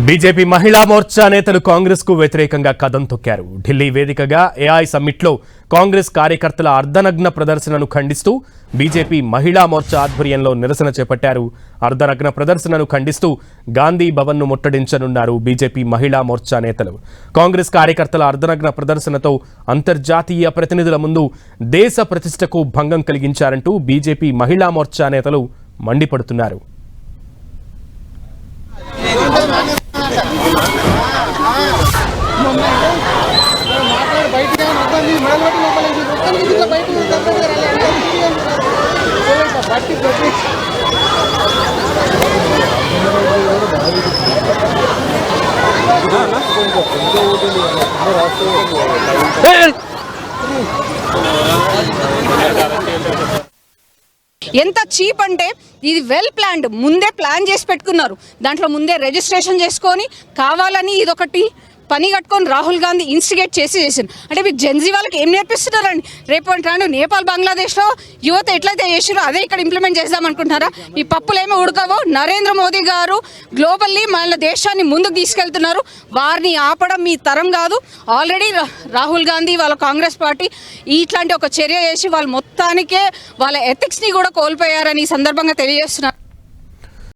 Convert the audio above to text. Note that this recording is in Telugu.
బీజేపీ మహిళా మోర్చా నేతలు కాంగ్రెస్ కు వ్యతిరేకంగా కదం తొక్కారు. ఢిల్లీ వేదికగా ఏఐ సమ్మిట్ లో కాంగ్రెస్ కార్యకర్తల అర్ధనగ్న ప్రదర్శనను ఖండిస్తూ బీజేపీ మహిళా మోర్చా ఆధ్వర్యంలో నిరసన చేపట్టారు. అర్ధనగ్న ప్రదర్శనను ఖండిస్తూ గాంధీ భవన్ ను ముట్టడించనున్నారు బీజేపీ మహిళా మోర్చా నేతలు. కాంగ్రెస్ కార్యకర్తల అర్ధనగ్న ప్రదర్శనతో అంతర్జాతీయ ప్రతినిధుల ముందు దేశ ప్రతిష్టకు భంగం కలిగించారంటూ బీజేపీ మహిళా మోర్చా నేతలు మండిపడుతున్నారు. ఎంత చీప్ అంటే ఇది వెల్ ప్లాన్డ్, ముందే ప్లాన్ చేసి పెట్టుకున్నారు. దాంట్లో ముందే రిజిస్ట్రేషన్ చేసుకొని కావాలని ఇదొకటి పని కట్టుకొని రాహుల్ గాంధీ ఇన్స్టిగేట్ చేసింది. అంటే మీకు జెన్జీ వాళ్ళకి ఏం నేర్పిస్తున్నారండి? రేపు అంటాడు నేపాల్ బంగ్లాదేశ్లో యువత ఎట్లయితే చేసారో అదే ఇక్కడ ఇంప్లిమెంట్ చేద్దాం అనుకుంటున్నారా? ఈ పప్పులేమో ఉడకవో. నరేంద్ర మోదీ గారు గ్లోబల్లీ మన దేశాన్ని ముందుకు తీసుకెళ్తున్నారు. వారిని ఆపడం మీ తరం కాదు. ఆల్రెడీ రాహుల్ గాంధీ వాళ్ళ కాంగ్రెస్ పార్టీ ఇట్లాంటి ఒక చర్య చేసి వాళ్ళు మొత్తానికే వాళ్ళ ఎథిక్స్ని కూడా కోల్పోయారని ఈ సందర్భంగా తెలియజేస్తున్నారు.